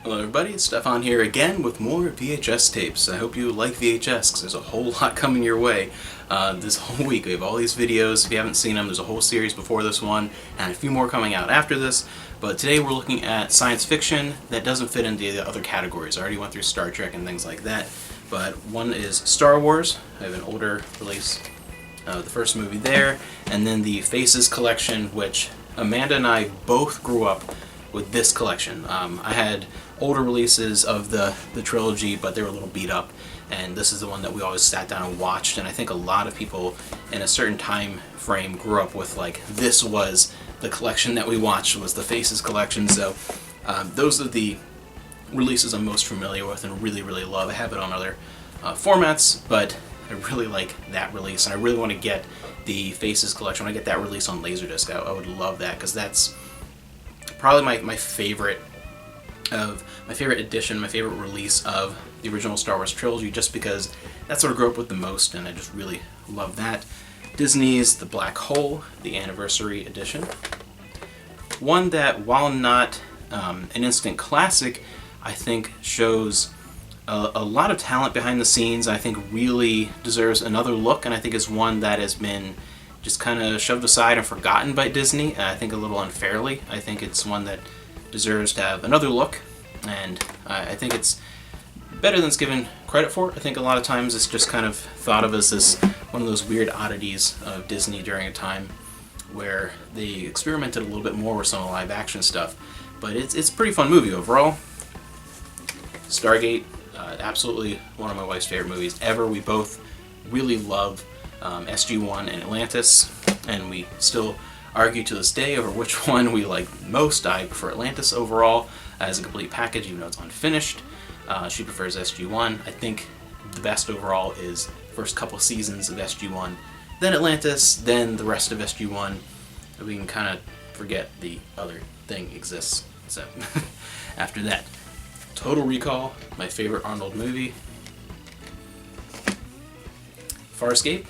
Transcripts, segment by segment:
Hello everybody, it's Stefan here again with more VHS tapes. I hope you like VHS because there's a whole lot coming your way this whole week. We have all these videos. If you haven't seen them, there's a whole series before this one and a few more coming out after this. But today we're looking at science fiction that doesn't fit into the other categories. I already went through Star Trek and things like that. But one is Star Wars. I have an older release, the first movie there, and then the Faces collection, which Amanda and I both grew up with this collection. I had older releases of the trilogy, but they were a little beat up, and this is the one that we always sat down and watched. And I think a lot of people in a certain time frame grew up with, like, this was the collection that we watched, was the Faces collection. So those are the releases I'm most familiar with and really love. I have it on other formats, but I really like that release, and I really want to get the Faces collection. When I get that release on Laserdisc, I would love that, because that's probably my favorite edition, my favorite release of the original Star Wars trilogy, just because that's what I grew up with the most, and I just really love that. Disney's The Black Hole, the Anniversary Edition. One that, while not an instant classic, I think shows a lot of talent behind the scenes. I think really deserves another look, and I think is one that has been just kind of shoved aside and forgotten by Disney, and I think a little unfairly. I think it's one that deserves to have another look, and I think it's better than it's given credit for. I think a lot of times it's just kind of thought of as this one of those weird oddities of Disney during a time where they experimented a little bit more with some of the live action stuff. But it's a pretty fun movie overall. Stargate, absolutely one of my wife's favorite movies ever. We both really love SG-1 and Atlantis, and we still argue to this day over which one we like most. I prefer Atlantis overall as a complete package, even though it's unfinished. She prefers SG-1. I think the best overall is first couple seasons of SG-1, then Atlantis, then the rest of SG-1. We can kind of forget the other thing exists. So after that, Total Recall, my favorite Arnold movie. Farscape.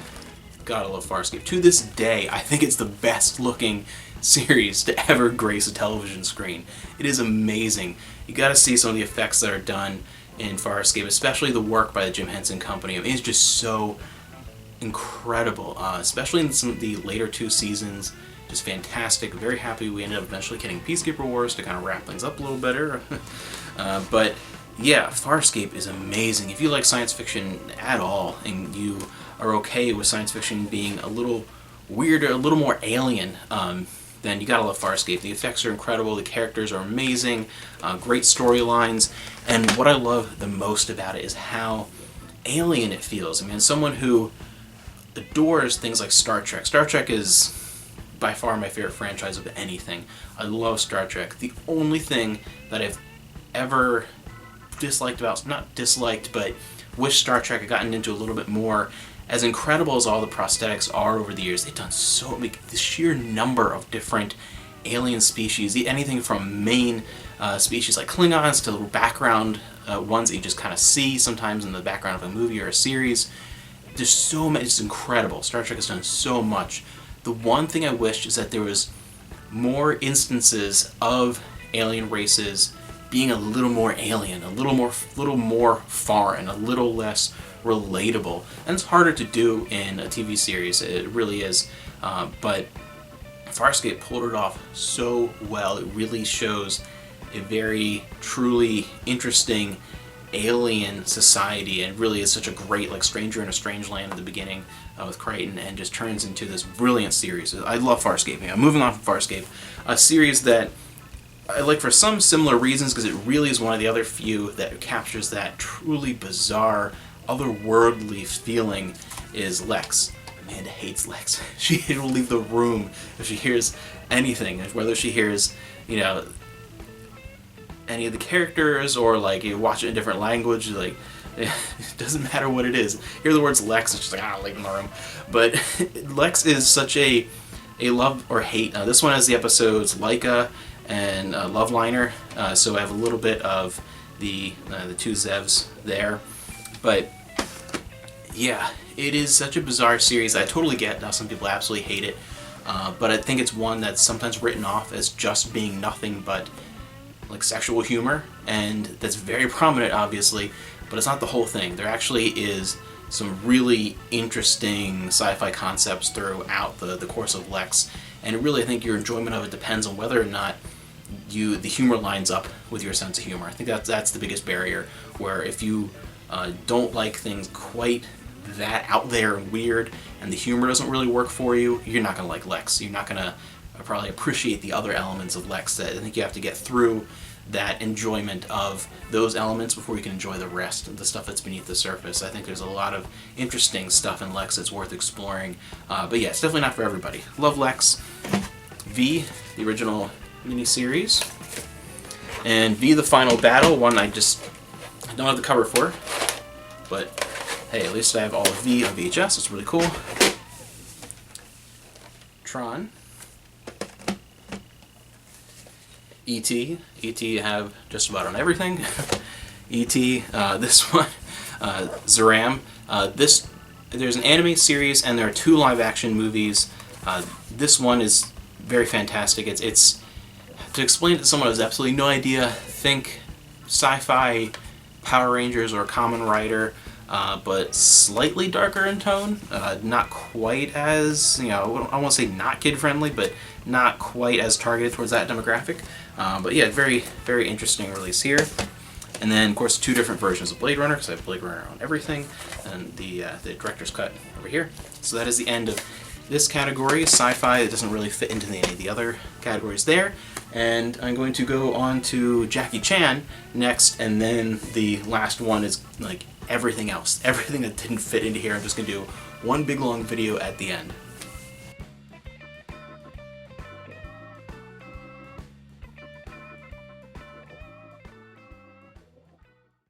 Gotta love Farscape. To this day, I think it's the best looking series to ever grace a television screen. It is amazing. You gotta see some of the effects that are done in Farscape, especially the work by the Jim Henson Company. I mean, it's just so incredible, especially in some of the later two seasons. Just fantastic. Very happy we ended up eventually getting Peacekeeper Wars to kind of wrap things up a little better. But yeah, Farscape is amazing. If you like science fiction at all, and you are okay with science fiction being a little weirder, a little more alien, then you gotta love Farscape. The effects are incredible, the characters are amazing, great storylines, and what I love the most about it is how alien it feels. I mean, someone who adores things like Star Trek. Star Trek is by far my favorite franchise of anything. I love Star Trek. The only thing that I've ever disliked about, not disliked, but wish Star Trek had gotten into a little bit more, as incredible as all the prosthetics are over the years, they've done so many, the sheer number of different alien species, anything from main species like Klingons to little background ones that you just kind of see sometimes in the background of a movie or a series. There's so many, it's incredible. Star Trek has done so much. The one thing I wish is that there was more instances of alien races being a little more alien, a little more foreign, a little less relatable. And it's harder to do in a TV series, it really is. But Farscape pulled it off so well. It really shows a very truly interesting alien society, and really is such a great, like, stranger in a strange land at the beginning with Crichton, and just turns into this brilliant series. I love Farscape. I'm moving on from Farscape, a series that I like for some similar reasons, because it really is one of the other few that captures that truly bizarre, otherworldly feeling, is Lex. Amanda hates Lex. She will leave the room if she hears anything, whether she hears, you know, any of the characters, or like you watch it in a different language, like it doesn't matter what it is. Hear the words Lex, and she's like, I'll leave in the room. But Lex is such a love or hate. This one has the episodes Laika and Loveliner, so I have a little bit of the two Zevs there. But yeah, it is such a bizarre series. I totally get now some people absolutely hate it, but I think it's one that's sometimes written off as just being nothing but like sexual humor, and that's very prominent, obviously, but it's not the whole thing. There actually is some really interesting sci-fi concepts throughout the course of Lex, and really I think your enjoyment of it depends on whether or not the humor lines up with your sense of humor. I think that's the biggest barrier, where if you don't like things quite that out there and weird, and the humor doesn't really work for you, you're not going to like Lex. You're not going to probably appreciate the other elements of Lex. That I think you have to get through that enjoyment of those elements before you can enjoy the rest of the stuff that's beneath the surface. I think there's a lot of interesting stuff in Lex that's worth exploring. But yeah, it's definitely not for everybody. Love Lex. V, the original miniseries. And V, the Final Battle, one I don't have the cover for. But hey, at least I have all of V on VHS. It's really cool. Tron. E.T. E.T. have just about on everything. E.T. This one, Zeram. There's an anime series and there are 2 live-action movies. This one is very fantastic. It's to explain it to someone who has absolutely no idea. Think sci-fi Power Rangers or Kamen Rider, but slightly darker in tone. Not quite as, I won't say not kid-friendly, but not quite as targeted towards that demographic. But yeah, very, very interesting release here. And then, of course, 2 different versions of Blade Runner, because I have Blade Runner on everything, and the director's cut over here. So that is the end of this category, sci-fi. It doesn't really fit into any of the other categories there. And I'm going to go on to Jackie Chan next, and then the last one is like everything else. Everything that didn't fit into here, I'm just going to do one big long video at the end.